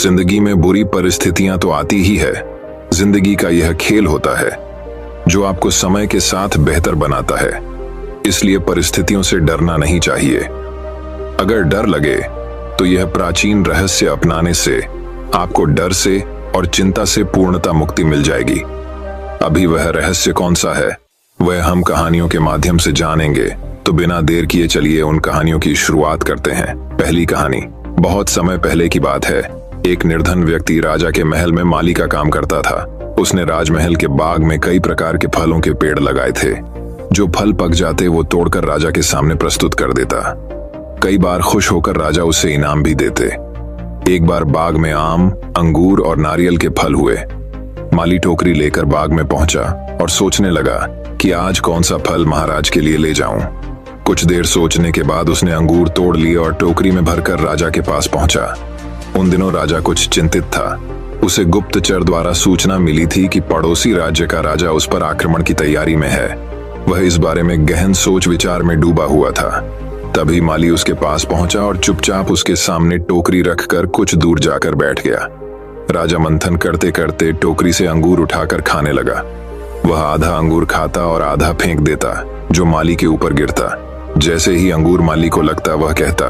जिंदगी में बुरी परिस्थितियां तो आती ही है। जिंदगी का यह खेल होता है जो आपको समय के साथ बेहतर बनाता है। इसलिए परिस्थितियों से डरना नहीं चाहिए। अगर डर लगे तो यह प्राचीन रहस्य अपनाने से आपको डर से और चिंता से पूर्णतः मुक्ति मिल जाएगी। अभी वह रहस्य कौन सा है, वह हम कहानियों के माध्यम से जानेंगे। तो बिना देर किए चलिए उन कहानियों की शुरुआत करते हैं। पहली कहानी बहुत समय पहले की बात है। एक निर्धन व्यक्ति राजा के महल में माली का काम करता था। उसने राजमहल के बाग में कई प्रकार के फलों के पेड़ लगाए थे। जो फल पक जाते वो तोड़कर राजा के सामने प्रस्तुत कर देता। कई बार खुश होकर राजा उसे इनाम भी देते। एक बार बाग में आम, अंगूर और नारियल के फल हुए। माली टोकरी लेकर बाग में पहुंचा और सोचने लगा कि आज कौन सा फल महाराज के लिए ले जाऊं। कुछ देर सोचने के बाद उसने अंगूर तोड़ लिए और टोकरी में भरकर राजा के पास पहुंचा। उन दिनों राजा कुछ चिंतित था। उसे गुप्तचर द्वारा सूचना मिली थी कि पड़ोसी राज्य का राजा उस पर आक्रमण की तैयारी में है। वह इस बारे में गहन सोच विचार में डूबा हुआ था। तभी माली उसके पास पहुंचा और चुपचाप उसके सामने टोकरी रखकर कुछ दूर जाकर बैठ गया। राजा मंथन करते करते टोकरी से अंगूर उठाकर खाने लगा। वह आधा अंगूर खाता और आधा फेंक देता, जो माली के ऊपर गिरता। जैसे ही अंगूर माली को लगता, वह कहता,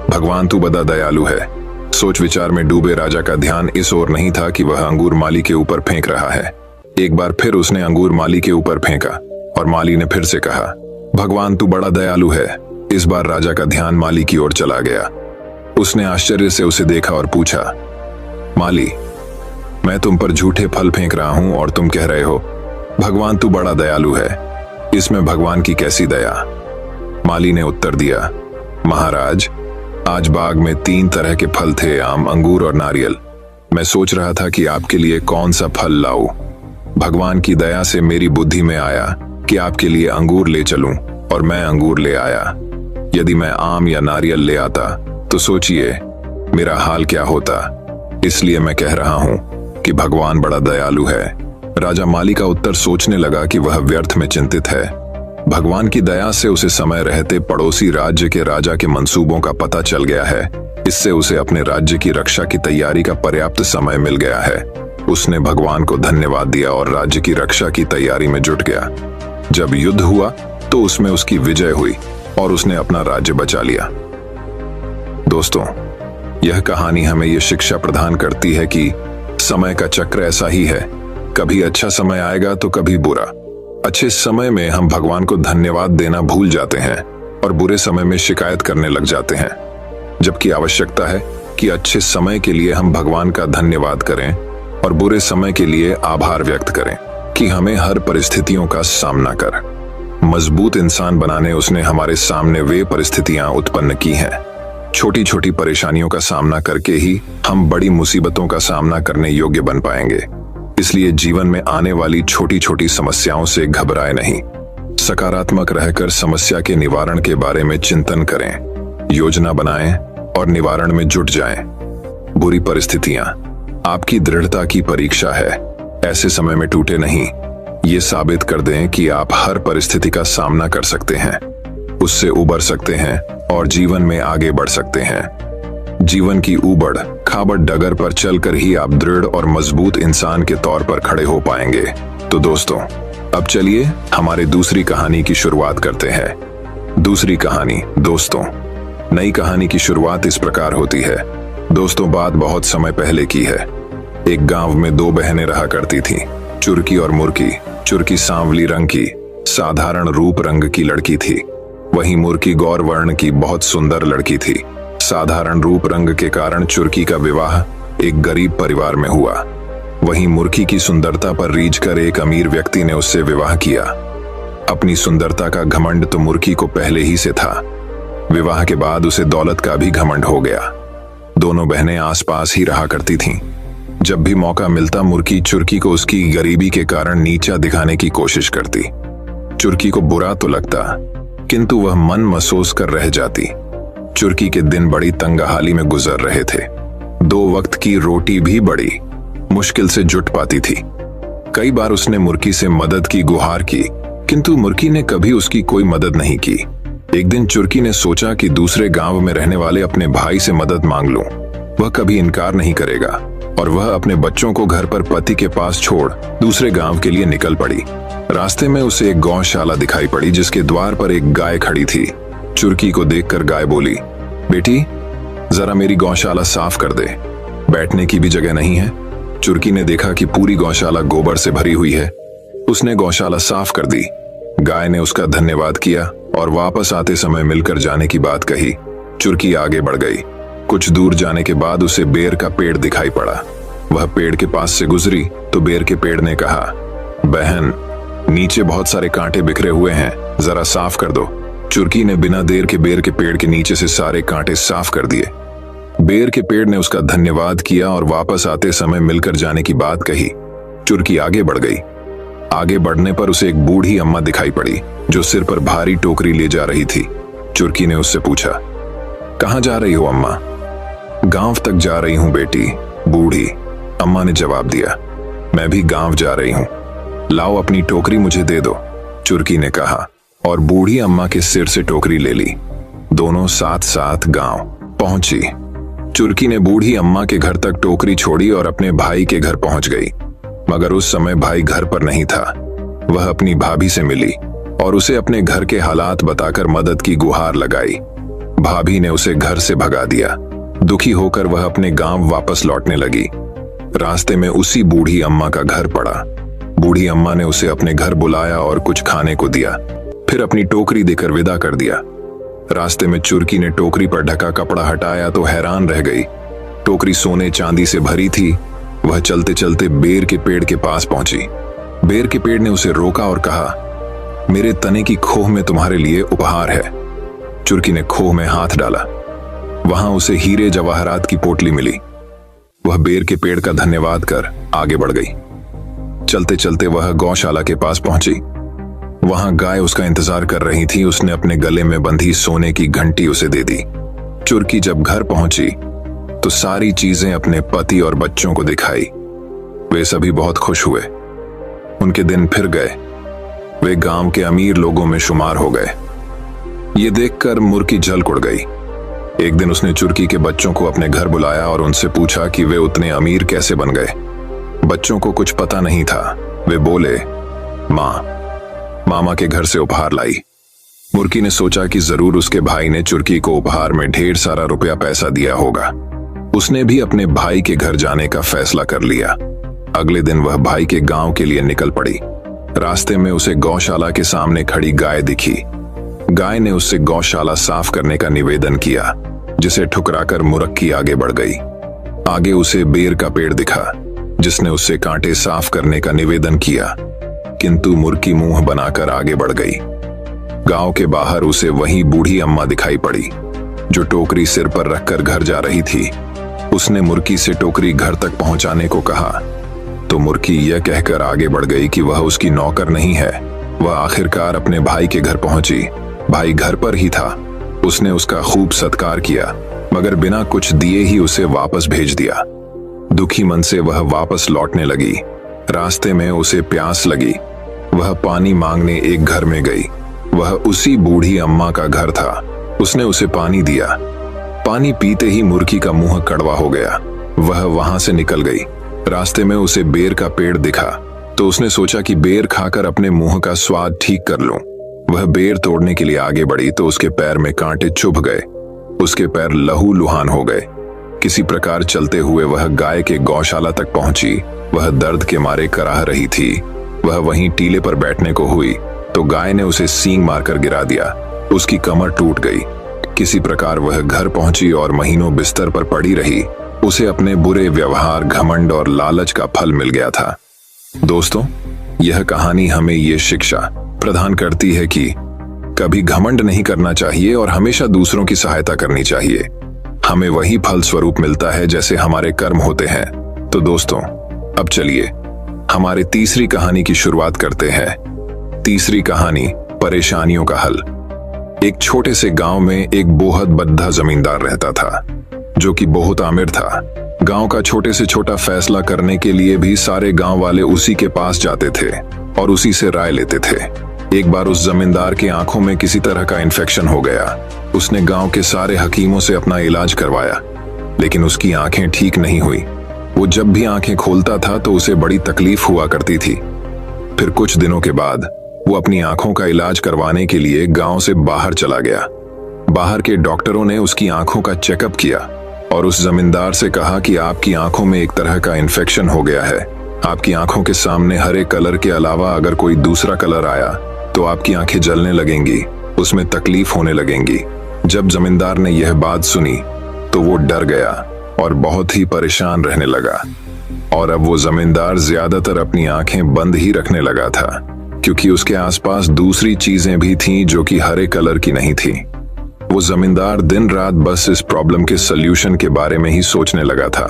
भगवान तू बड़ा दयालु है। सोच विचार में डूबे राजा का ध्यान इस ओर नहीं था कि वह अंगूर माली के ऊपर फेंक रहा है। एक बार फिर उसने अंगूर माली के ऊपर फेंका और माली ने फिर से कहा, भगवान तू बड़ा दयालु है। इस बार राजा का ध्यान माली की ओर चला गया। उसने आश्चर्य से उसे देखा और पूछा, माली, मैं तुम पर झूठे फल फेंक रहा हूं और तुम कह रहे हो भगवान तू बड़ा दयालु है। इसमें भगवान की कैसी दया। माली ने उत्तर दिया, महाराज, आज बाग में 3 तरह के फल थे, आम, अंगूर और नारियल। मैं सोच रहा था कि आपके लिए कौन सा फल लाऊं। भगवान की दया से मेरी बुद्धि में आया कि आपके लिए अंगूर ले चलूं और मैं अंगूर ले आया। यदि मैं आम या नारियल ले आता तो सोचिए मेरा हाल क्या होता। इसलिए मैं कह रहा हूं कि भगवान बड़ा दयालु है। राजा माली का उत्तर सोचने लगा कि वह व्यर्थ में चिंतित है। भगवान की दया से उसे समय रहते पड़ोसी राज्य के राजा के मंसूबों का पता चल गया है। इससे उसे अपने राज्य की रक्षा की तैयारी का पर्याप्त समय मिल गया है। उसने भगवान को धन्यवाद दिया और राज्य की रक्षा की तैयारी में जुट गया। जब युद्ध हुआ तो उसमें उसकी विजय हुई और उसने अपना राज्य बचा लिया। दोस्तों, यह कहानी हमें यह शिक्षा प्रदान करती है कि समय का चक्र ऐसा ही है। कभी अच्छा समय आएगा तो कभी बुरा। अच्छे समय में हम भगवान को धन्यवाद देना भूल जाते हैं और बुरे समय में शिकायत करने लग जाते हैं। जबकि आवश्यकता है कि अच्छे समय के लिए हम भगवान का धन्यवाद करें और बुरे समय के लिए आभार व्यक्त करें कि हमें हर परिस्थितियों का सामना कर मजबूत इंसान बनाने उसने हमारे सामने वे परिस्थितियां उत्पन्न की हैं। छोटी छोटी परेशानियों का सामना करके ही हम बड़ी मुसीबतों का सामना करने योग्य बन पाएंगे। इसलिए जीवन में आने वाली छोटी छोटी समस्याओं से घबराए नहीं। सकारात्मक रहकर समस्या के निवारण के बारे में चिंतन करें, योजना बनाएं और निवारण में जुट जाएं। बुरी परिस्थितियां आपकी दृढ़ता की परीक्षा है। ऐसे समय में टूटे नहीं। ये साबित कर दें कि आप हर परिस्थिति का सामना कर सकते हैं, उससे उबर सकते हैं और जीवन में आगे बढ़ सकते हैं। जीवन की ऊबड़ खाबड़ डगर पर चलकर ही आप दृढ़ और मजबूत इंसान के तौर पर खड़े हो पाएंगे। तो दोस्तों, अब चलिए हमारे दूसरी कहानी की शुरुआत करते हैं। दूसरी कहानी दोस्तों। नई कहानी की शुरुआत इस प्रकार होती है। दोस्तों, बात बहुत समय पहले की है। एक गांव में 2 बहनें रहा करती थीं, चुरकी और मुर्की। चुरकी सांवली रंग की, साधारण रूप रंग की लड़की थी। वहीं मुर्की गौर वर्ण की बहुत सुंदर लड़की थी। साधारण रूप रंग के कारण चुरकी का विवाह एक गरीब परिवार में हुआ। वहीं मुर्की की सुंदरता पर रीझकर एक अमीर व्यक्ति ने उससे विवाह किया। अपनी सुंदरता का घमंड तो मुर्की को पहले ही से था। विवाह के बाद उसे दौलत का भी घमंड हो गया। दोनों बहनें आसपास ही रहा करती थीं। जब भी मौका मिलता मुर्की चुरकी को उसकी गरीबी के कारण नीचा दिखाने की कोशिश करती। चुरकी को बुरा तो लगता, किंतु वह मन महसूस कर रह जाती। चुरकी के दिन बड़ी तंगहाली में गुजर रहे थे। 2 वक्त की रोटी भी बड़ी मुश्किल से जुट पाती थी। कई बार उसने मुर्की से मदद की गुहार की, किंतु मुर्की ने कभी उसकी कोई मदद नहीं की। एक दिन चुरकी ने सोचा कि दूसरे गांव में रहने वाले अपने भाई से मदद मांग लूं। वह कभी इनकार नहीं करेगा और वह अपने बच्चों को घर पर पति के पास छोड़ दूसरे गांव के लिए निकल पड़ी। रास्ते में उसे एक गौशाला दिखाई पड़ी जिसके द्वार पर एक गाय खड़ी थी। चुरकी को देखकर गाय बोली, बेटी जरा मेरी गौशाला साफ कर दे, बैठने की भी जगह नहीं है। चुरकी ने देखा कि पूरी गौशाला गोबर से भरी हुई है। उसने गौशाला साफ कर दी। गाय ने उसका धन्यवाद किया और वापस आते समय मिलकर जाने की बात कही। चुरकी आगे बढ़ गई। कुछ दूर जाने के बाद उसे बेर का पेड़ दिखाई पड़ा। वह पेड़ के पास से गुजरी तो बेर के पेड़ ने कहा, बहन नीचे बहुत सारे कांटे बिखरे हुए हैं, जरा साफ कर दो। चुरकी ने बिना देर के बेर के पेड़ के नीचे से सारे कांटे साफ कर दिए। बेर के पेड़ ने उसका धन्यवाद किया और वापस आते समय मिलकर जाने की बात कही। चुरकी आगे बढ़ गई। आगे बढ़ने पर उसे एक बूढ़ी अम्मा दिखाई पड़ी जो सिर पर भारी टोकरी ले जा रही थी। चुरकी ने उससे पूछा, कहाँ जा रही हो अम्मा? गांव तक जा रही हूं बेटी, बूढ़ी अम्मा ने जवाब दिया। मैं भी गांव जा रही हूं, लाओ अपनी टोकरी मुझे दे दो, चुरकी ने कहा और बूढ़ी अम्मा के सिर से टोकरी ले ली। दोनों साथ साथ गांव पहुंची। चुरकी ने बूढ़ी अम्मा के घर तक टोकरी छोड़ी और अपने भाई के घर पहुंच गई, मगर उस समय भाई घर पर नहीं था। वह अपनी भाभी से मिली और उसे अपने घर के हालात बताकर मदद की गुहार लगाई। भाभी ने उसे घर से भगा दिया। दुखी होकर वह अपने गांव वापस लौटने लगी। रास्ते में उसी बूढ़ी अम्मा का घर पड़ा। बूढ़ी अम्मा ने उसे अपने घर बुलाया और कुछ खाने को दिया, फिर अपनी टोकरी देकर विदा कर दिया। रास्ते में चुरकी ने टोकरी पर ढका कपड़ा हटाया तो हैरान रह गई। टोकरी सोने चांदी से भरी थी। वह चलते चलते बेर के पेड़ के पास पहुंची। बेर के पेड़ ने उसे रोका और कहा, मेरे तने की खोह में तुम्हारे लिए उपहार है। चुरकी ने खोह में हाथ डाला। वहां उसे हीरे जवाहरात की पोटली मिली। वह बेर के पेड़ का धन्यवाद कर आगे बढ़ गई। चलते चलते वह गौशाला के पास पहुंची। वहां गाय उसका इंतजार कर रही थी। उसने अपने गले में बंधी सोने की घंटी उसे दे दी। चुरकी जब घर पहुंची तो सारी चीजें अपने पति और बच्चों को दिखाई। वे सभी बहुत खुश हुए। उनके दिन फिर गए। वे गांव के अमीर लोगों में शुमार हो गए। ये देखकर मुर्की झलक उड़ गई। एक दिन उसने चुरकी के बच्चों को अपने घर बुलाया और उनसे पूछा कि वे उतने अमीर कैसे बन गए। बच्चों को कुछ पता नहीं था। वे बोले, मामा के घर से उपहार लाई। मुर्की ने सोचा कि जरूर उसके भाई ने चुरकी को उपहार में ढेर सारा रुपया पैसा दिया होगा। उसने भी अपने भाई के घर जाने का फैसला कर लिया। अगले दिन वह भाई के गांव के लिए निकल पड़ी। रास्ते में उसे गौशाला के सामने खड़ी गाय दिखी। गाय ने उससे गौशाला साफ करने का निवेदन किया, जिसे ठुकराकर मुरक्की आगे बढ़ गई। आगे उसे बेर का पेड़ दिखा, जिसने उससे कांटे साफ करने का निवेदन किया, किंतु मुर्की मुंह बनाकर आगे बढ़ गई। गांव के बाहर उसे वही बूढ़ी अम्मा दिखाई पड़ी, जो टोकरी सिर पर रखकर घर जा रही थी। उसने मुर्की से टोकरी घर तक पहुंचाने को कहा, तो मुर्की यह कहकर आगे बढ़ गई कि वह उसकी नौकर नहीं है। वह आखिरकार अपने भाई के घर पहुंची। भाई घर पर ही था। उसने उसका खूब सत्कार किया, मगर बिना कुछ दिए ही उसे वापस भेज दिया। दुखी मन से वह वापस लौटने लगी। रास्ते में उसे प्यास लगी। वह पानी मांगने एक घर में गई। वह उसी बूढ़ी अम्मा का घर था। उसने उसे पानी दिया। पानी पीते ही मुर्की का मुंह कड़वा हो गया। वह वहां से निकल गई। रास्ते में उसे बेर का पेड़ दिखा, तो उसने सोचा कि बेर खाकर अपने मुंह का स्वाद ठीक कर लूं। वह बेर तोड़ने के लिए आगे बढ़ी तो उसके पैर में कांटे चुभ गए। उसके पैर लहू लुहान हो गए। किसी प्रकार चलते हुए वह गाय के गौशाला तक पहुंची। वह दर्द के मारे कराह रही थी। वह वहीं टीले पर बैठने को हुई तो गाय ने उसे सींग मारकर गिरा दिया। उसकी कमर टूट गई। किसी प्रकार वह घर पहुंची और महीनों बिस्तर पर पड़ी रही। उसे अपने बुरे व्यवहार, घमंड और लालच का फल मिल गया था। दोस्तों, यह कहानी हमें ये शिक्षा प्रदान करती है कि कभी घमंड नहीं करना चाहिए और हमेशा दूसरों की सहायता करनी चाहिए। हमें वही फल स्वरूप मिलता है जैसे हमारे कर्म होते हैं। तो दोस्तों, अब चलिए हमारे तीसरी कहानी की शुरुआत करते हैं। तीसरी कहानी, परेशानियों का हल। एक छोटे से गांव में एक बोहद बद्धा जमींदार रहता था, जो कि बहुत आमिर था। गांव का छोटे से छोटा फैसला करने के लिए भी सारे गांव वाले उसी के पास जाते थे और उसी से राय लेते थे। एक बार उस जमींदार की आंखों में किसी तरह का इन्फेक्शन हो गया। उसने गांव के सारे हकीमों से अपना इलाज करवाया, लेकिन उसकी आंखें ठीक नहीं हुई। वो जब भी आंखें खोलता था तो उसे बड़ी तकलीफ हुआ करती थी। फिर कुछ दिनों के बाद वो अपनी आंखों का इलाज करवाने के लिए गांव से बाहर चला गया। बाहर के डॉक्टरों ने उसकी आंखों का चेकअप किया और उस जमींदार से कहा कि आपकी आंखों में एक तरह का इन्फेक्शन हो गया है। आपकी आंखों के सामने हरे कलर के अलावा अगर कोई दूसरा कलर आया तो आपकी आंखें जलने लगेंगी, उसमें तकलीफ होने लगेंगी। जब जमींदार ने यह बात सुनी तो वो डर गया और बहुत ही परेशान रहने लगा। और अब वो जमींदार ज्यादातर अपनी आंखें बंद ही रखने लगा था, क्योंकि उसके आसपास दूसरी चीजें भी थीं जो कि हरे कलर की नहीं थी। वो जमींदार दिन रात बस इस प्रॉब्लम के सल्यूशन के बारे में ही सोचने लगा था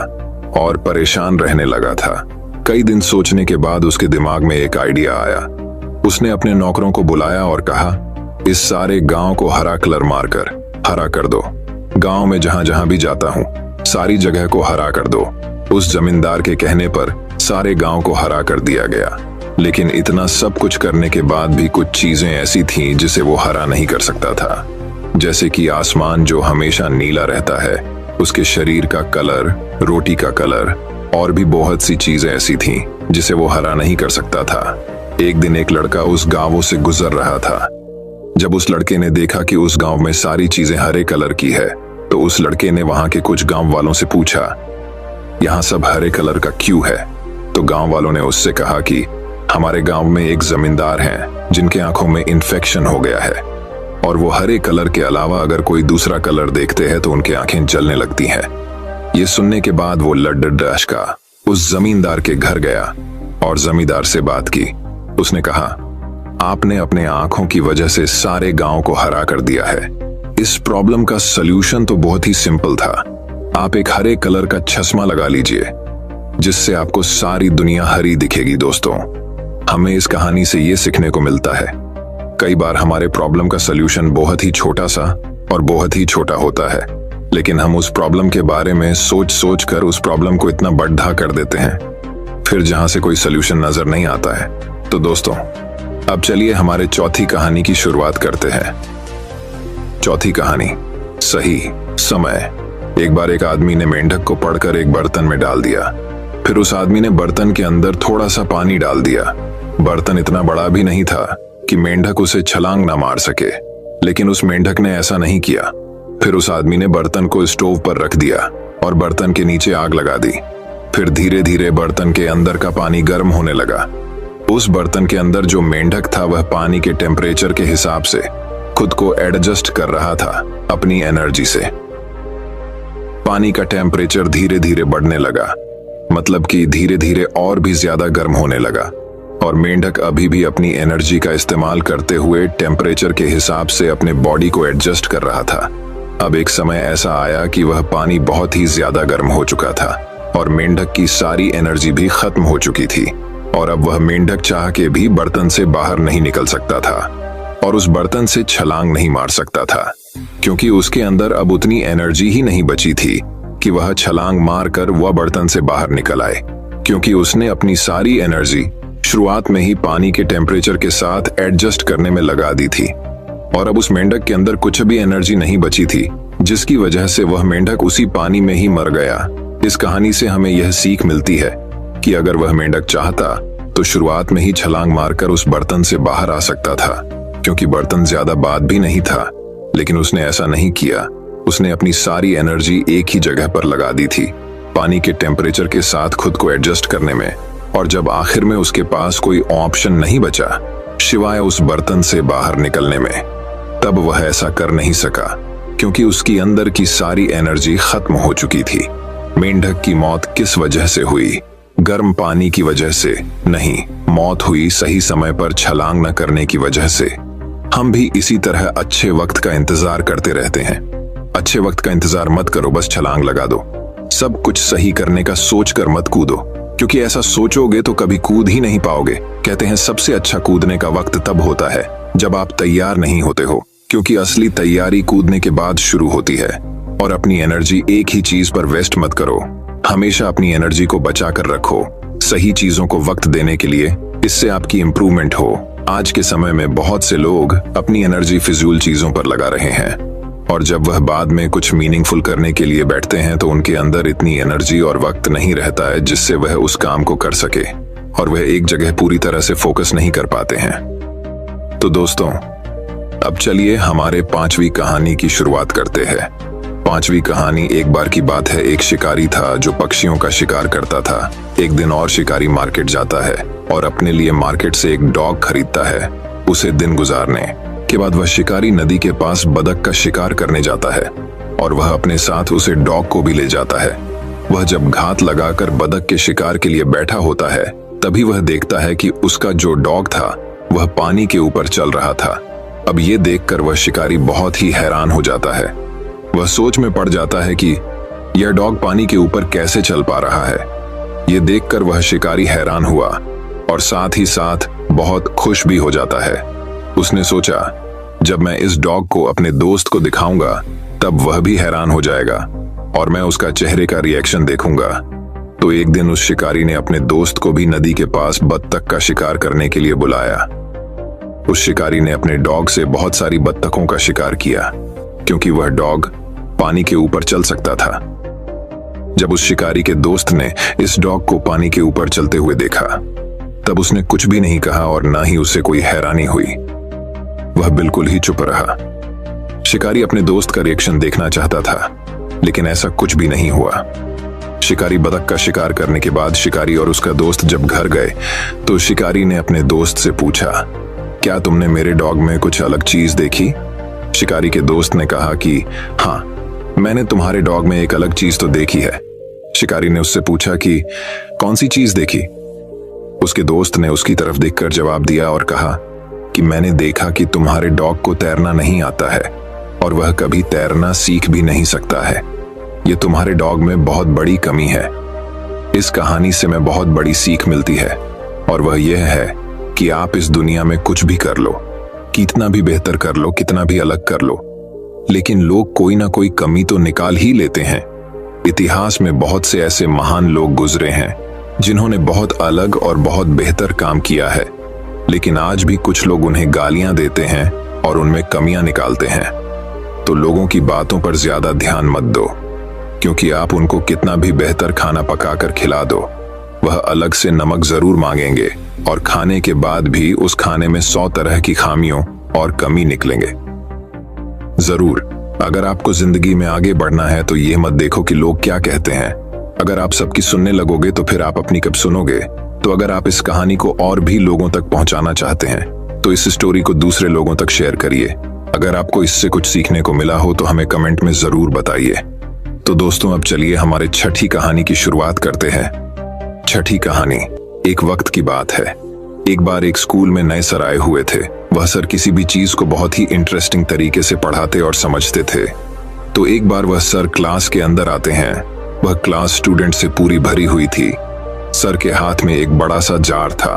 और परेशान रहने लगा था। कई दिन सोचने के बाद उसके दिमाग में एक आइडिया आया। उसने अपने नौकरों को बुलाया और कहा, इस सारे गांव को हरा कलर मारकर हरा कर दो। गांव में जहां जहां भी जाता हूं सारी जगह को हरा कर दो। उस जमींदार के कहने पर सारे गांव को हरा कर दिया गया। लेकिन इतना सब कुछ करने के बाद भी कुछ चीजें ऐसी थीं जिसे वो हरा नहीं कर सकता था। जैसे कि आसमान जो हमेशा नीला रहता है, उसके शरीर का कलर, रोटी का कलर और भी बहुत सी चीजें ऐसी थीं जिसे वो हरा नहीं कर सकता था। एक दिन एक लड़का उस गांवों से गुजर रहा था। जब उस लड़के ने देखा कि उस गांव में सारी चीजें हरे कलर की है तो उस लड़के ने वहां के कुछ गांव वालों से पूछा, यहाँ सब हरे कलर का क्यों है? तो गांव वालों ने उससे कहा कि हमारे गांव में एक जमींदार हैं जिनके आंखों में इन्फेक्शन हो गया है और वो हरे कलर के अलावा अगर कोई दूसरा कलर देखते हैं तो उनकी आंखें जलने लगती हैं। ये सुनने के बाद वो लड्डू का उस जमींदार के घर गया और जमींदार से बात की। उसने कहा, आपने अपने आंखों की वजह से सारे गांव को हरा कर दिया है। इस प्रॉब्लम का सलूशन तो बहुत ही सिंपल था। आप एक हरे कलर का चश्मा लगा लीजिए जिससे आपको सारी दुनिया हरी दिखेगी। दोस्तों, हमें इस कहानी से ये सीखने को मिलता है, कई बार हमारे प्रॉब्लम का सलूशन बहुत ही छोटा सा और बहुत ही छोटा होता है, लेकिन हम उस प्रॉब्लम के बारे में सोच कर उस प्रॉब्लम को इतना बड़ा कर देते हैं, फिर जहां से कोई सलूशन नजर नहीं आता है। तो दोस्तों, अब चलिए हमारे चौथी कहानी की शुरुआत करते हैं। चौथी कहानी, सही समय। एक बार एक आदमी ने मेंढक को पकड़कर एक बर्तन में डाल दिया। फिर उस आदमी ने बर्तन के अंदर थोड़ा सा पानी डाल दिया। बर्तन इतना बड़ा भी नहीं था कि मेंढक उसे छलांग ना मार सके, लेकिन उस मेंढक ने ऐसा नहीं किया। फिर उस आदमी ने बर्तन को स्टोव पर रख दिया और बर्तन के नीचे आग लगा दी। फिर धीरे धीरे बर्तन के अंदर का पानी गर्म होने लगा। उस बर्तन के अंदर जो मेंढक था वह पानी के टेम्परेचर के हिसाब से खुद को एडजस्ट कर रहा था अपनी एनर्जी से। पानी का टेम्परेचर धीरे धीरे बढ़ने लगा, मतलब कि धीरे धीरे और भी ज्यादा गर्म होने लगा, और मेंढक अभी भी अपनी एनर्जी का इस्तेमाल करते हुए टेम्परेचर के हिसाब से अपने बॉडी को एडजस्ट कर रहा था। अब एक समय ऐसा आया कि वह पानी बहुत ही ज्यादा गर्म हो चुका था और मेंढक की सारी एनर्जी भी खत्म हो चुकी थी, और अब वह मेंढक चाह के भी बर्तन से बाहर नहीं निकल सकता था और उस बर्तन से छलांग नहीं मार सकता था, क्योंकि उसके अंदर अब उतनी एनर्जी ही नहीं बची थी कि वह छलांग मारकर वह बर्तन से बाहर निकल आए, क्योंकि उसने अपनी सारी एनर्जी शुरुआत में ही पानी के टेम्परेचर के साथ एडजस्ट करने में लगा दी थी। और अब उस मेंढक के अंदर कुछ भी एनर्जी नहीं बची थी, जिसकी वजह से वह मेंढक उसी पानी में ही मर गया। इस कहानी से हमें यह सीख मिलती है कि अगर वह मेंढक चाहता तो शुरुआत में ही छलांग मारकर उस बर्तन से बाहर आ सकता था, क्योंकि बर्तन ज्यादा बाद भी नहीं था, लेकिन उसने ऐसा नहीं किया। उसने अपनी सारी एनर्जी एक ही जगह पर लगा दी थी, पानी के टेम्परेचर के साथ खुद को एडजस्ट करने में। और जब आखिर में उसके पास कोई ऑप्शन नहीं बचा सिवाय उस बर्तन से बाहर निकलने में, तब वह ऐसा कर नहीं सका, क्योंकि उसकी अंदर की सारी एनर्जी खत्म हो चुकी थी। मेंढक की मौत किस वजह से हुई? गर्म पानी की वजह से नहीं, मौत हुई सही समय पर छलांग न करने की वजह से। हम भी इसी तरह अच्छे वक्त का इंतजार करते रहते हैं। अच्छे वक्त का इंतजार मत करो, बस छलांग लगा दो। सब कुछ सही करने का सोचकर मत कूदो, क्योंकि ऐसा सोचोगे तो कभी कूद ही नहीं पाओगे। कहते हैं सबसे अच्छा कूदने का वक्त तब होता है जब आप तैयार नहीं होते हो, क्योंकि असली तैयारी कूदने के बाद शुरू होती है। और अपनी एनर्जी एक ही चीज पर वेस्ट मत करो, हमेशा अपनी एनर्जी को बचा कर रखो सही चीजों को वक्त देने के लिए, इससे आपकी इंप्रूवमेंट हो। आज के समय में बहुत से लोग अपनी एनर्जी फिजूल चीजों पर लगा रहे हैं और जब वह बाद में कुछ मीनिंगफुल करने के लिए बैठते हैं तो उनके अंदर इतनी एनर्जी और वक्त नहीं रहता है जिससे वह उस काम को कर सके, और वह एक जगह पूरी तरह से फोकस नहीं कर पाते हैं। तो दोस्तों, अब चलिए हमारे 5वीं कहानी की शुरुआत करते हैं। 5वीं कहानी एक बार की बात है। एक शिकारी था जो पक्षियों का शिकार करता था। एक दिन और शिकारी मार्केट जाता है और अपने लिए मार्केट से एक डॉग खरीदता है। उसे दिन गुजारने के बाद वह शिकारी नदी के पास बतख का शिकार करने जाता है और वह अपने साथ उसे डॉग को भी ले जाता है। वह जब घात लगाकर बतख के शिकार के लिए बैठा होता है तभी वह देखता है कि उसका जो डॉग था वह पानी के ऊपर चल रहा था। अब ये देखकर वह शिकारी बहुत ही हैरान हो जाता है। वह सोच में पड़ जाता है कि यह डॉग पानी के ऊपर कैसे चल पा रहा है। ये देखकर वह शिकारी हैरान हुआ और साथ ही साथ बहुत खुश भी हो जाता है। उसने सोचा, जब मैं इस डॉग को अपने दोस्त को दिखाऊंगा तब वह भी हैरान हो जाएगा और मैं उसका चेहरे का रिएक्शन देखूंगा। तो एक दिन उस शिकारी ने अपने दोस्त को भी नदी के पास बत्तख का शिकार करने के लिए बुलाया। उस शिकारी ने अपने डॉग से बहुत सारी बत्तखों का शिकार किया क्योंकि वह डॉग पानी के ऊपर चल सकता था। जब उस शिकारी के दोस्त ने इस डॉग को पानी के ऊपर चलते हुए देखा तब उसने कुछ भी नहीं कहा और ना ही उसे कोई हैरानी हुई। वह बिल्कुल ही चुप रहा। शिकारी अपने दोस्त का रिएक्शन देखना चाहता था लेकिन ऐसा कुछ भी नहीं हुआ। शिकारी बतख का शिकार करने के बाद शिकारी और उसका दोस्त जब घर गए तो शिकारी ने अपने दोस्त से पूछा, क्या तुमने मेरे डॉग में कुछ अलग चीज देखी? शिकारी के दोस्त ने कहा कि हाँ, मैंने तुम्हारे डॉग में एक अलग चीज तो देखी है। शिकारी ने उससे पूछा कि कौन सी चीज देखी? उसके दोस्त ने उसकी तरफ देखकर जवाब दिया और कहा कि मैंने देखा कि तुम्हारे डॉग को तैरना नहीं आता है और वह कभी तैरना सीख भी नहीं सकता है। ये तुम्हारे डॉग में बहुत बड़ी कमी है। इस कहानी से मैं बहुत बड़ी सीख मिलती है और वह यह है कि आप इस दुनिया में कुछ भी कर लो, कितना भी बेहतर कर लो, कितना भी अलग कर लो, लेकिन लोग कोई ना कोई कमी तो निकाल ही लेते हैं। इतिहास में बहुत से ऐसे महान लोग गुजरे हैं जिन्होंने बहुत अलग और बहुत बेहतर काम किया है, लेकिन आज भी कुछ लोग उन्हें गालियां देते हैं और उनमें कमियां निकालते हैं। तो लोगों की बातों पर ज्यादा ध्यान मत दो, क्योंकि आप उनको कितना भी बेहतर खाना पकाकर खिला दो, वह अलग से नमक जरूर मांगेंगे और खाने के बाद भी उस खाने में 100 तरह की खामियों और कमी निकलेंगे। जरूर, अगर आपको जिंदगी में आगे बढ़ना है तो ये मत देखो कि लोग क्या कहते हैं। अगर आप सबकी सुनने लगोगे तो फिर आप अपनी कब सुनोगे? तो अगर आप इस कहानी को और भी लोगों तक पहुंचाना चाहते हैं तो इस स्टोरी को दूसरे लोगों तक शेयर करिए। अगर आपको इससे कुछ सीखने को मिला हो तो हमें कमेंट में जरूर बताइए। तो दोस्तों, अब चलिए हमारे 6ठी कहानी की शुरुआत करते हैं। 6ठी कहानी एक वक्त की बात है। एक बार एक स्कूल में नए सर आए हुए थे। वह सर किसी भी चीज को बहुत ही इंटरेस्टिंग तरीके से पढ़ाते और समझते थे। तो एक बार वह सर क्लास के अंदर आते हैं। वह क्लास स्टूडेंट से पूरी भरी हुई थी। सर के हाथ में एक बड़ा सा जार था।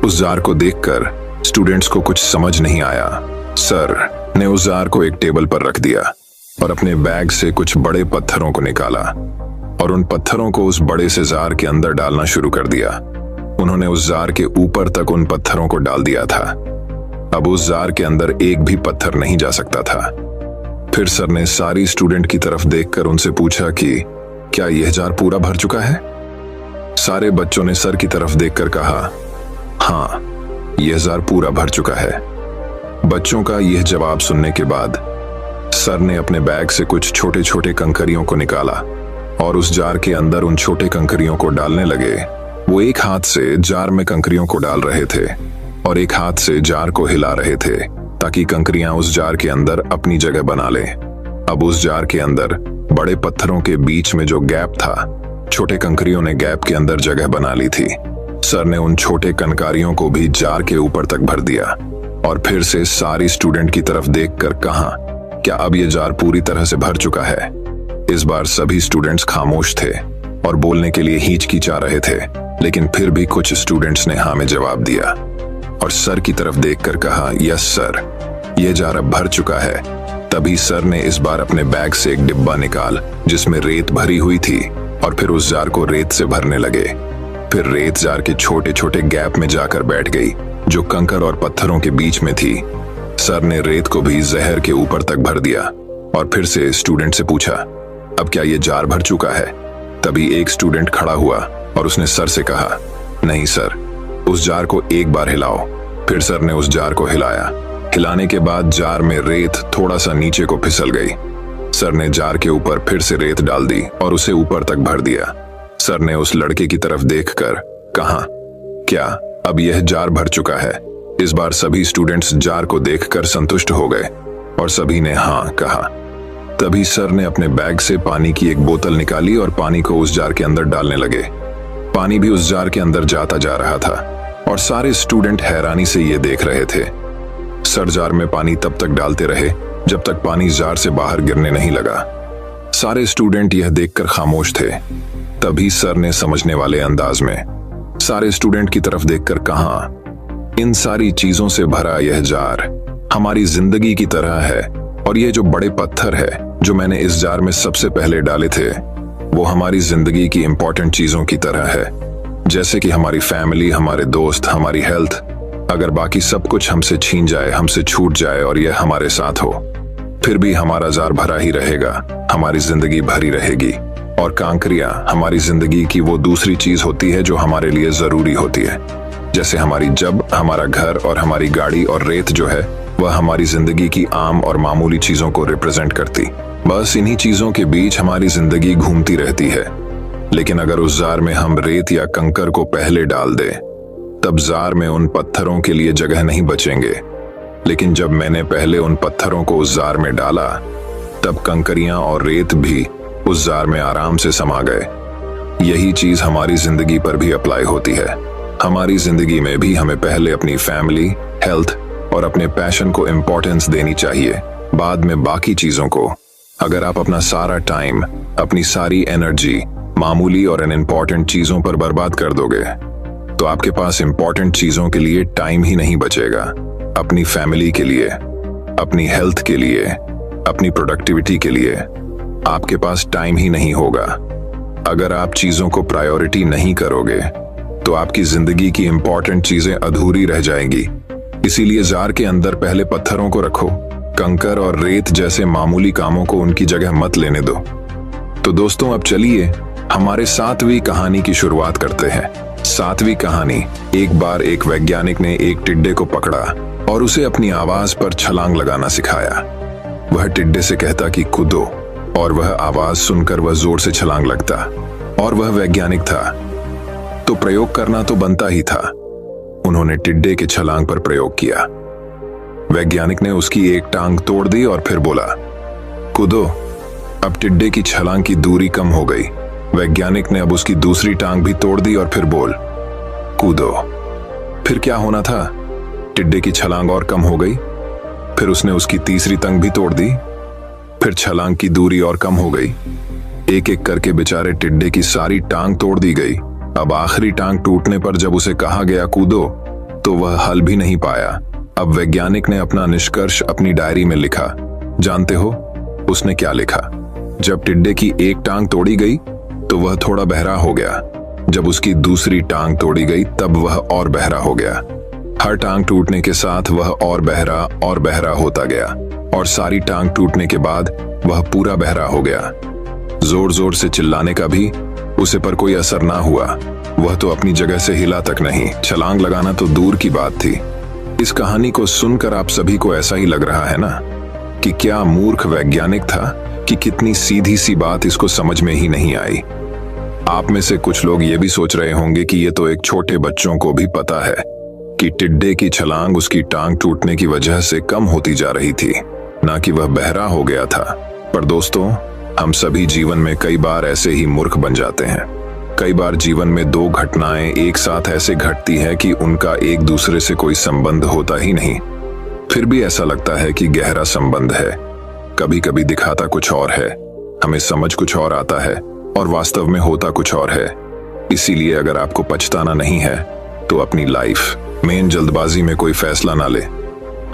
उस जार को देखकर स्टूडेंट्स को कुछ समझ नहीं आया। सर ने उस जार को एक टेबल पर रख दिया और अपने बैग से कुछ बड़े पत्थरों को निकाला और उन पत्थरों को उस बड़े से जार के अंदर डालना शुरू कर दिया। उन्होंने उस जार के ऊपर तक उन पत्थरों को डाल दिया था। अब उस जार के अंदर एक भी पत्थर नहीं जा सकता था। फिर सर ने सारी स्टूडेंट की तरफ देखकर उनसे पूछा कि क्या यह जार पूरा भर चुका है? सारे बच्चों ने सर की तरफ देखकर कहा, हाँ, यह जार पूरा भर चुका है। बच्चों का यह जवाब सुनने के बाद सर ने अपने बैग से कुछ छोटे छोटे कंकरियों को निकाला और उस जार के अंदर उन छोटे कंकरियों को डालने लगे। वो एक हाथ से जार में कंकरियों को डाल रहे थे और एक हाथ से जार को हिला रहे थे ताकि कंकरियां उस जार के अंदर अपनी जगह बना लें। अब उस जार के अंदर बड़े पत्थरों के बीच में जो गैप था, छोटे कंकरियों ने गैप के अंदर जगह बना ली थी। सर ने उन छोटे कनकारियों को भी जार के ऊपर तक भर दिया और फिर से सारी स्टूडेंट की तरफ देखकर कहा, क्या अब ये जार पूरी तरह से भर चुका है? इस बार सभी स्टूडेंट्स खामोश थे और बोलने के लिए हिचकिचा रहे थे, लेकिन फिर भी कुछ स्टूडेंट्स ने हाँ में जवाब दिया और सर की तरफ देखकर कहा, यस सर, ये जार अब भर चुका है। तभी सर ने इस बार अपने बैग से एक डिब्बा निकाल जिसमें रेत भरी हुई थी और फिर उस जार को रेत से भरने लगे। फिर रेत जार के छोटे छोटे गैप में जाकर बैठ गई जो कंकर और पत्थरों के बीच में थी। सर ने रेत को भी जहर के ऊपर तक भर दिया और फिर से स्टूडेंट से पूछा, अब क्या ये जार भर चुका है? तभी एक स्टूडेंट खड़ा हुआ और उसने सर से कहा, नहीं सर, उस जार को एक बार हिलाओ। फिर सर ने उस जार को हिलाया। हिलाने के बाद जार में रेत थोड़ा सा नीचे को फिसल गई। सर ने जार के ऊपर फिर से रेत डाल दी और उसे ऊपर तक भर दिया। सर ने उस लड़के की तरफ देखकर कहा, क्या अब यह जार भर चुका है? इस बार सभी स्टूडेंट्स जार को देखकर संतुष्ट हो गए और सभी ने हाँ कहा। तभी सर ने अपने बैग से पानी की एक बोतल निकाली और पानी को उस जार के अंदर डालने लगे। पानी भी उस जार के अंदर जाता जा रहा था और सारे स्टूडेंट हैरानी से ये देख रहे थे। सर जार में पानी तब तक डालते रहे जब तक पानी जार से बाहर गिरने नहीं लगा। सारे स्टूडेंट यह देखकर खामोश थे। तभी सर ने समझने वाले अंदाज में सारे स्टूडेंट की तरफ देखकर कहा, इन सारी चीजों से भरा यह जार हमारी जिंदगी की तरह है और ये जो बड़े पत्थर है जो मैंने इस जार में सबसे पहले डाले थे वो हमारी जिंदगी की इंपॉर्टेंट चीजों की तरह है, जैसे कि हमारी फैमिली, हमारे दोस्त, हमारी हेल्थ। अगर बाकी सब कुछ हमसे छीन जाए, हमसे छूट जाए और यह हमारे साथ हो, फिर भी हमारा जार भरा ही रहेगा, हमारी जिंदगी भरी रहेगी। और कांकरियां हमारी जिंदगी की वो दूसरी चीज होती है जो हमारे लिए जरूरी होती है, जैसे हमारी जब, हमारा घर और हमारी गाड़ी, और रेत जो है वह हमारी जिंदगी की आम और मामूली चीजों को रिप्रेजेंट करती। बस इन्हीं चीजों के बीच हमारी जिंदगी घूमती रहती है। लेकिन अगर उस जार में हम रेत या कंकर को पहले डाल दें, तब जार में उन पत्थरों के लिए जगह नहीं बचेंगे। लेकिन जब मैंने पहले उन पत्थरों को उस जार में डाला, तब कंकरियां और रेत भी उस जार में आराम से समा गए। यही चीज हमारी जिंदगी पर भी अप्लाई होती है। हमारी जिंदगी में भी हमें पहले अपनी फैमिली, हेल्थ और अपने पैशन को इंपॉर्टेंस देनी चाहिए, बाद में बाकी चीजों को। अगर आप अपना सारा टाइम, अपनी सारी एनर्जी मामूली और अनइम्पॉर्टेंट चीजों पर बर्बाद कर दोगे, तो आपके पास इंपॉर्टेंट चीजों के लिए टाइम ही नहीं बचेगा। अपनी फैमिली के लिए, अपनी हेल्थ के लिए, अपनी प्रोडक्टिविटी के लिए आपके पास टाइम ही नहीं होगा। अगर आप चीजों को प्रायोरिटी नहीं करोगे, तो आपकी जिंदगी की इंपॉर्टेंट चीजें अधूरी रह जाएंगी। इसीलिए जार के अंदर पहले पत्थरों को रखो, कंकर और रेत जैसे मामूली कामों को उनकी जगह मत लेने दो। तो दोस्तों, अब चलिए हमारे 7वीं कहानी की शुरुआत करते हैं। 7वीं कहानी। एक बार एक वैज्ञानिक ने एक टिड्डे को पकड़ा और उसे अपनी आवाज पर छलांग लगाना सिखाया। वह टिड्डे से कहता कि कूदो, और वह आवाज सुनकर वह जोर से छलांग लगता। और वह वैज्ञानिक था, तो प्रयोग करना तो बनता ही था। उन्होंने टिड्डे के छलांग पर प्रयोग किया। वैज्ञानिक ने उसकी एक टांग तोड़ दी और फिर बोला, कूदो। अब टिड्डे की छलांग की दूरी कम हो गई। वैज्ञानिक ने अब उसकी दूसरी टांग भी तोड़ दी और फिर बोल, कूदो। फिर क्या होना था? टिड्डे की छलांग और कम हो गई। फिर उसने उसकी तीसरी टांग भी तोड़ दी। फिर छलांग की दूरी और कम हो गई। एक एक करके बेचारे टिड्डे की सारी टांग तोड़ दी गई। अब आखिरी टांग टूटने पर जब उसे कहा गया कूदो, तो वह हल भी नहीं पाया। अब वैज्ञानिक ने अपना निष्कर्ष अपनी डायरी में लिखा। जानते हो उसने क्या लिखा? जब टिड्डे की एक टांग तोड़ी गई तो वह थोड़ा बहरा हो गया। जब उसकी दूसरी टांग तोड़ी गई तब वह और बहरा हो गया। हर टांग टूटने के साथ वह और बहरा होता गया, और सारी टांग टूटने के बाद वह पूरा बहरा हो गया। जोर जोर से चिल्लाने का भी उसे पर कोई असर ना हुआ। वह तो अपनी जगह से हिला तक नहीं, छलांग लगाना तो दूर की बात थी। इस कहानी को सुनकर आप सभी को ऐसा ही लग रहा है ना कि क्या मूर्ख वैज्ञानिक था, कि कितनी सीधी सी बात इसको समझ में ही नहीं आई। आप में से कुछ लोग ये भी सोच रहे होंगे कि ये तो एक छोटे बच्चों को भी पता है कि टिड्डे की छलांग उसकी टांग टूटने की वजह से कम होती जा रही थी, ना कि वह बहरा हो गया था। पर दोस्तों, हम सभी जीवन में कई बार ऐसे ही मूर्ख बन जाते हैं। कई बार जीवन में दो घटनाएं एक साथ ऐसे घटती हैं कि उनका एक दूसरे से कोई संबंध होता ही नहीं, फिर भी ऐसा लगता है कि गहरा संबंध है। कभी कभी दिखाता कुछ और है, हमें समझ कुछ और आता है, और वास्तव में होता कुछ और है। इसीलिए अगर आपको पछताना नहीं है तो अपनी लाइफ में इन जल्दबाजी में कोई फैसला ना ले।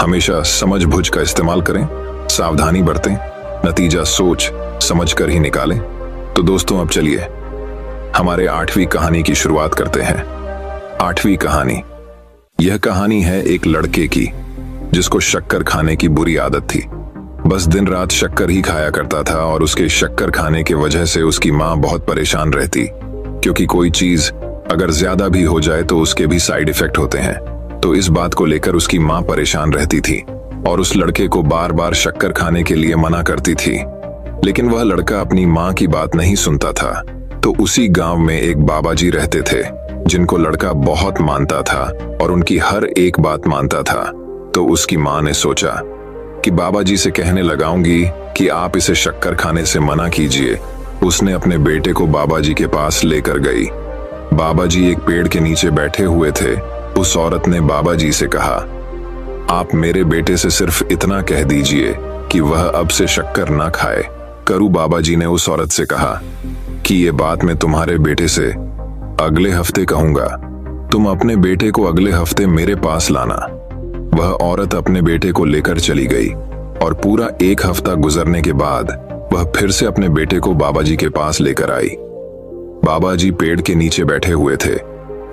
हमेशा समझ बुझ का इस्तेमाल करें, सावधानी बरतें, नतीजा सोच समझ कर ही निकालें। तो दोस्तों, अब चलिए हमारे 8वीं कहानी की शुरुआत करते हैं। 8वीं कहानी। यह कहानी है एक लड़के की जिसको शक्कर खाने की बुरी आदत थी। बस दिन रात शक्कर ही खाया करता था और उसके शक्कर खाने की वजह से उसकी माँ बहुत परेशान रहती, क्योंकि कोई चीज अगर ज्यादा भी हो जाए तो उसके भी साइड इफेक्ट होते हैं। तो इस बात को लेकर उसकी माँ परेशान रहती थी और उस लड़के को बार बार शक्कर खाने के लिए मना करती थी, लेकिन वह लड़का अपनी माँ की बात नहीं सुनता था। तो उसी गांव में एक बाबा जी रहते थे जिनको लड़का बहुत मानता था और उनकी हर एक बात मानता था। तो उसकी माँ ने सोचा कि बाबा जी से कहने लगाऊंगी कि आप इसे शक्कर खाने से मना कीजिए। उसने अपने बेटे को बाबा जी के पास लेकर गई। बाबा जी एक पेड़ के नीचे बैठे हुए थे। उस औरत ने बाबा जी से कहा, आप मेरे बेटे से सिर्फ इतना कह दीजिए कि वह अब से शक्कर ना खाए। करू बाबा जी ने उस औरत से कहा कि ये बात मैं तुम्हारे बेटे से अगले हफ्ते कहूंगा। तुम अपने बेटे को अगले हफ्ते मेरे पास लाना। वह औरत अपने बेटे को लेकर चली गई और पूरा एक हफ्ता गुजरने के बाद वह फिर से अपने बेटे को बाबा जी के पास लेकर आई। बाबा जी पेड़ के नीचे बैठे हुए थे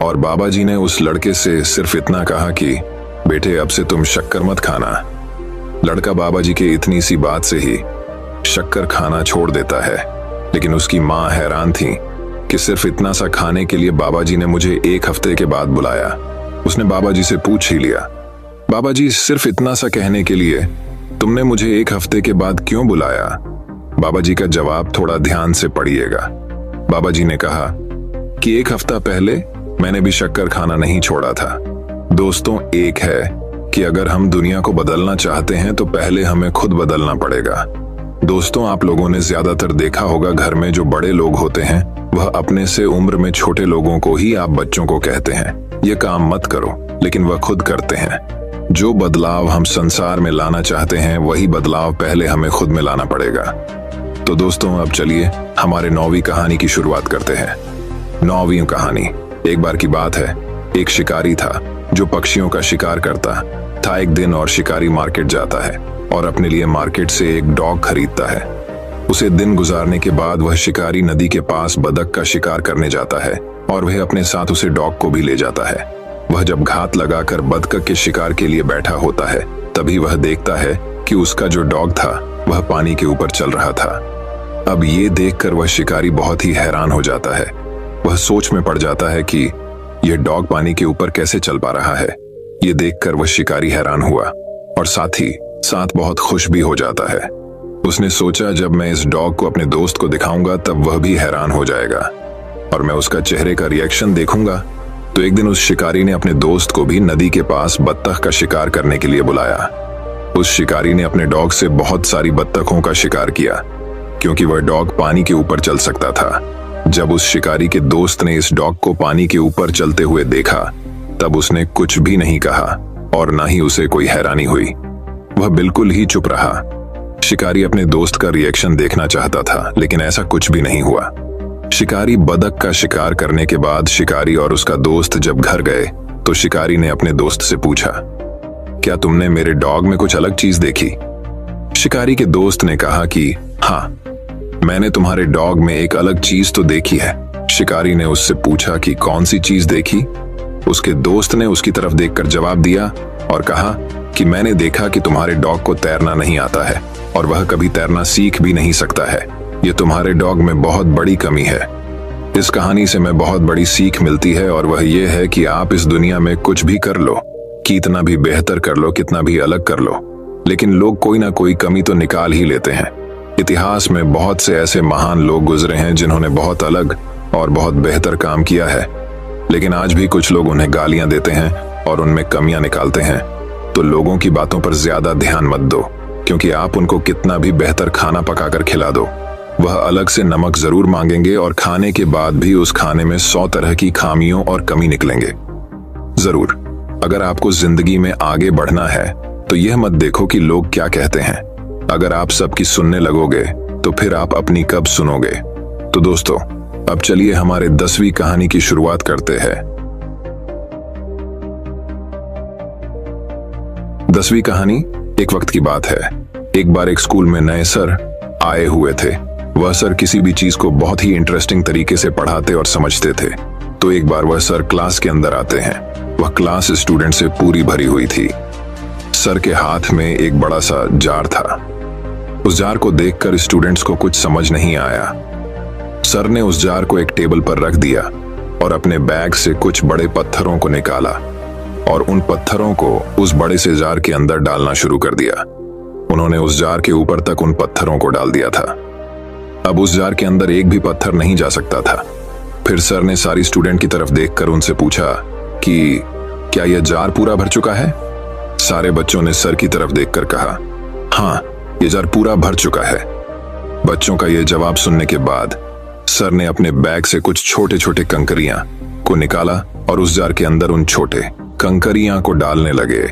और बाबा जी ने उस लड़के से सिर्फ इतना कहा कि बेटे अब से तुम शक्कर मत खाना। लड़का बाबा जी के इतनी सी बात से ही शक्कर खाना छोड़ देता है, लेकिन उसकी माँ हैरान थी कि सिर्फ इतना सा खाने के लिए बाबा जी ने मुझे एक हफ्ते के बाद बुलाया। उसने बाबा जी से पूछ ही लिया, बाबा जी सिर्फ इतना सा कहने के लिए तुमने मुझे एक हफ्ते के बाद क्यों बुलाया? बाबा जी का जवाब थोड़ा ध्यान से पढ़िएगा। बाबा जी ने कहा कि एक हफ्ता पहले मैंने भी शक्कर खाना नहीं छोड़ा था। दोस्तों, एक है कि अगर हम दुनिया को बदलना चाहते हैं तो पहले हमें खुद बदलना पड़ेगा। दोस्तों, आप लोगों ने ज्यादातर देखा होगा घर में जो बड़े लोग होते हैं वह अपने से उम्र में छोटे लोगों को ही आप बच्चों को कहते हैं, ये काम मत करो, लेकिन वह खुद करते हैं। जो बदलाव हम संसार में लाना चाहते हैं वही बदलाव पहले हमें खुद में लाना पड़ेगा। तो दोस्तों, अब चलिए हमारे 9वीं कहानी की शुरुआत करते हैं। 9वीं कहानी। एक बार की बात है, एक शिकारी था जो पक्षियों का शिकार करता था। एक दिन और शिकारी मार्केट जाता है और अपने लिए मार्केट से एक डॉग खरीदता है। उसे दिन गुजारने के बाद वह शिकारी नदी के पास बतख का शिकार करने जाता है और वह अपने साथ उसे डॉग को भी ले जाता है। वह जब घात लगाकर बतख के शिकार के लिए बैठा होता है तभी वह देखता है कि उसका जो डॉग था वह पानी के ऊपर चल रहा था। अब ये देखकर वह शिकारी बहुत ही हैरान हो जाता है। वह सोच में पड़ जाता है कि यह डॉग पानी के ऊपर कैसे चल पा रहा है। ये देखकर वह शिकारी हैरान हुआ और साथ ही साथ बहुत खुश भी हो जाता है। उसने सोचा जब मैं इस डॉग को अपने दोस्त को दिखाऊंगा तब वह भी हैरान हो जाएगा और मैं उसका चेहरे का रिएक्शन देखूंगा। तो एक दिन उस शिकारी ने अपने दोस्त को भी नदी के पास बत्तख का शिकार करने के लिए बुलाया। उस शिकारी ने अपने डॉग से बहुत सारी बत्तखों का शिकार किया क्योंकि वह डॉग पानी के ऊपर चल सकता था। जब उस शिकारी के दोस्त ने इस डॉग को पानी के ऊपर चलते हुए देखा तब उसने कुछ भी नहीं कहा और ना ही उसे कोई हैरानी हुई। वह बिल्कुल ही चुप रहा। शिकारी अपने दोस्त का रिएक्शन देखना चाहता था, लेकिन ऐसा कुछ भी नहीं हुआ। शिकारी बतख का शिकार करने के बाद शिकारी और उसका दोस्त जब घर गए तो शिकारी ने अपने दोस्त से पूछा, क्या तुमने मेरे डॉग में कुछ अलग चीज देखी? शिकारी के दोस्त ने कहा कि हाँ, मैंने तुम्हारे डॉग में एक अलग चीज तो देखी है। शिकारी ने उससे पूछा कि कौन सी चीज देखी? उसके दोस्त ने उसकी तरफ देखकर जवाब दिया और कहा कि मैंने देखा कि तुम्हारे डॉग को तैरना नहीं आता है और वह कभी तैरना सीख भी नहीं सकता है। ये तुम्हारे डॉग में बहुत बड़ी कमी है। इस कहानी से मैं बहुत बड़ी सीख मिलती है और वह ये है कि आप इस दुनिया में कुछ भी कर लो, कितना भी बेहतर कर लो, कितना भी अलग कर लो, लेकिन लोग कोई ना कोई कमी तो निकाल ही लेते हैं। इतिहास में बहुत से ऐसे महान लोग गुजरे हैं जिन्होंने बहुत अलग और बहुत बेहतर काम किया है, लेकिन आज भी कुछ लोग उन्हें गालियां देते हैं और उनमें कमियां निकालते हैं। तो लोगों की बातों पर ज्यादा ध्यान मत दो, क्योंकि आप उनको कितना भी बेहतर खाना पकाकर खिला दो, वह अलग से नमक जरूर मांगेंगे और खाने के बाद भी उस खाने में 100 तरह की खामियों और कमी निकलेंगे। जरूर, अगर आपको जिंदगी में आगे बढ़ना है तो यह मत देखो कि लोग क्या कहते हैं। अगर आप सबकी सुनने लगोगे तो फिर आप अपनी कब सुनोगे। तो दोस्तों, अब चलिए हमारे 10वीं कहानी की शुरुआत करते हैं। 10वीं कहानी। एक वक्त की बात है, एक बार एक स्कूल में नए सर आए हुए थे। वह सर किसी भी चीज को बहुत ही इंटरेस्टिंग तरीके से पढ़ाते और समझते थे। तो एक बार वह सर क्लास के अंदर आते हैं। वह क्लास स्टूडेंट से पूरी भरी हुई थी। सर के हाथ में एक बड़ा सा जार था। उस जार को देखकर स्टूडेंट्स को कुछ समझ नहीं आया। सर ने उस जार को एक टेबल पर रख दिया और अपने बैग से कुछ बड़े पत्थरों को निकाला और उन पत्थरों को उस बड़े से जार के अंदर डालना शुरू कर दिया। उन्होंने उस जार के ऊपर तक उन पत्थरों को डाल दिया था। अब उस जार के अंदर एक भी पत्थर नहीं जा सकता था। फिर सर ने सारी स्टूडेंट की तरफ देखकर उनसे पूछा कि क्या यह जार पूरा भर चुका है? सारे बच्चों ने सर की तरफ देखकर कहा, हाँ, यह जार पूरा भर चुका है। बच्चों का यह जवाब सुनने के बाद सर ने अपने बैग से कुछ छोटे छोटे कंकरियां को निकाला और उस जार के अंदर उन छोटे कंकरियां को डालने लगे।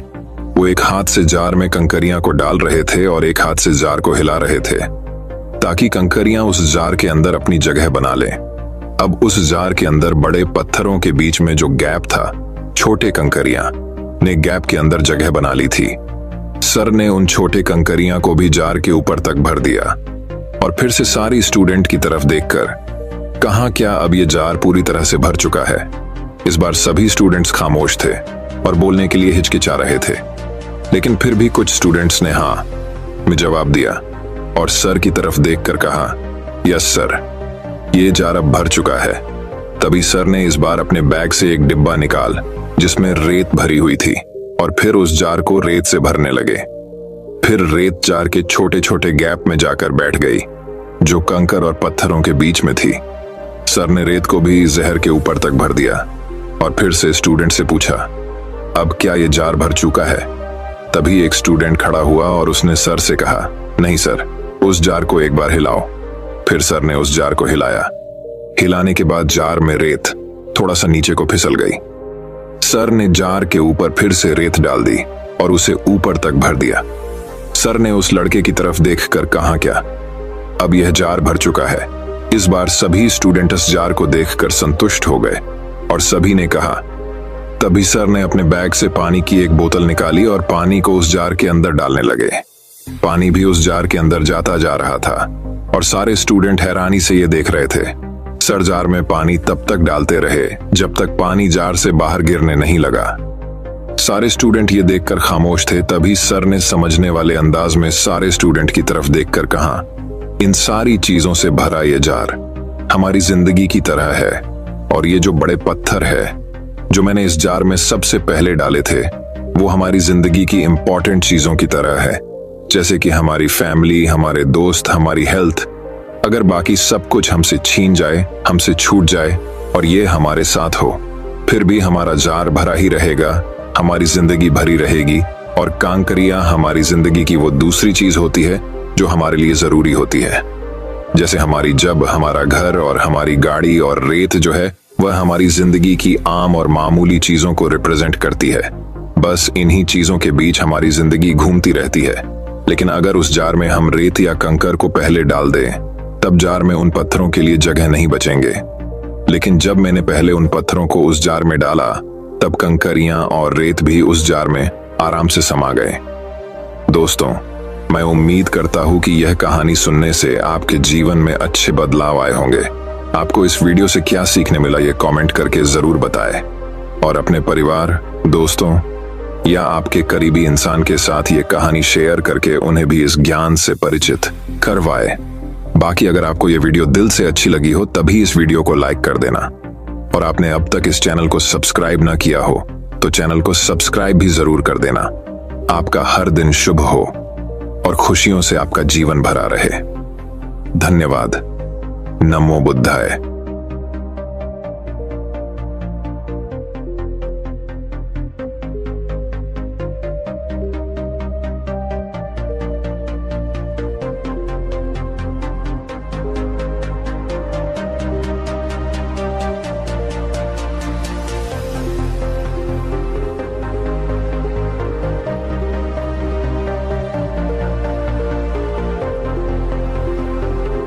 वो एक हाथ से जार में कंकरियां को डाल रहे थे और एक हाथ से जार को हिला रहे थे ताकि कंकरियां उस जार के अंदर अपनी जगह बना लें। अब उस जार के अंदर बड़े पत्थरों के बीच में जो गैप था, छोटे कंकरियां ने गैप के अंदर जगह बना ली थी। सर ने उन छोटे कंकरियां को भी जार के ऊपर तक भर दिया और फिर से सारी स्टूडेंट की तरफ देखकर कहा, क्या अब ये जार पूरी तरह से भर चुका है? इस बार सभी स्टूडेंट्स खामोश थे और बोलने के लिए हिचकिचा रहे थे, लेकिन फिर भी कुछ स्टूडेंट्स ने हाँ में जवाब दिया और सर की तरफ देखकर कहा, यस सर, ये जार अब भर चुका है। तभी सर ने इस बार अपने बैग से एक डिब्बा निकाल जिसमें रेत भरी हुई थी और फिर उस जार को रेत से भरने लगे। फिर रेत जार के छोटे छोटे गैप में जाकर बैठ गई जो कंकर और पत्थरों के बीच में थी। सर ने रेत को भी जहर के ऊपर तक भर दिया और फिर से स्टूडेंट से पूछा, अब क्या ये जार भर चुका है? तभी एक स्टूडेंट खड़ा हुआ और उसने सर से कहा, नहीं सर, उस जार को एक बार हिलाओ। फिर सर ने उस जार को हिलाया। हिलाने के बाद जार में रेत थोड़ा सा नीचे को फिसल गई। सर ने जार के ऊपर फिर से रेत डाल दी और उसे ऊपर तक भर दिया। सर ने उस लड़के की तरफ देखकर कहा, क्या अब यह जार भर चुका है? इस बार सभी स्टूडेंट इस जार को देखकर संतुष्ट हो गए और सभी ने कहा। तभी सर ने अपने बैग से पानी की एक बोतल निकाली और पानी को उस जार के अंदर डालने लगे। पानी भी उस जार के अंदर जाता जा रहा था और सारे स्टूडेंट हैरानी से ये देख रहे थे। सर जार में पानी तब तक डालते रहे जब तक पानी जार से बाहर गिरने नहीं लगा। सारे स्टूडेंट ये देखकर खामोश थे। तभी सर ने समझने वाले अंदाज में सारे स्टूडेंट की तरफ देखकर कहा, इन सारी चीजों से भरा ये जार हमारी जिंदगी की तरह है और ये जो बड़े पत्थर है जो मैंने इस जार में सबसे पहले डाले थे वो हमारी जिंदगी की इंपॉर्टेंट चीजों की तरह है, जैसे कि हमारी फैमिली, हमारे दोस्त, हमारी हेल्थ। अगर बाकी सब कुछ हमसे छीन जाए, हमसे छूट जाए और ये हमारे साथ हो, फिर भी हमारा जार भरा ही रहेगा, हमारी जिंदगी भरी रहेगी। और कांकरियां हमारी जिंदगी की वो दूसरी चीज होती है जो हमारे लिए जरूरी होती है। जैसे हमारी जब हमारा घर और हमारी गाड़ी और रेत जो है वह हमारी जिंदगी की आम और मामूली चीजों को रिप्रेजेंट करती है। बस इन्हीं चीजों के बीच हमारी जिंदगी घूमती रहती है। लेकिन अगर उस जार में हम रेत या कंकर को पहले डाल दें, तब जार में उन पत्थरों के लिए जगह नहीं बचेंगे। लेकिन जब मैंने पहले उन पत्थरों को उस जार में डाला, तब कंकरियां और रेत भी उस जार में आराम से समा गए। दोस्तों, मैं उम्मीद करता हूं कि यह कहानी सुनने से आपके जीवन में अच्छे बदलाव आए होंगे। आपको इस वीडियो से क्या सीखने मिला ये कमेंट करके जरूर बताएं और अपने परिवार, दोस्तों या आपके करीबी इंसान के साथ ये कहानी शेयर करके उन्हें भी इस ज्ञान से परिचित करवाएं। बाकी अगर आपको ये वीडियो दिल से अच्छी लगी हो तभी इस वीडियो को लाइक कर देना और आपने अब तक इस चैनल को सब्सक्राइब ना किया हो तो चैनल को सब्सक्राइब भी जरूर कर देना। आपका हर दिन शुभ हो और खुशियों से आपका जीवन भरा रहे। धन्यवाद। नमो बुद्धाय।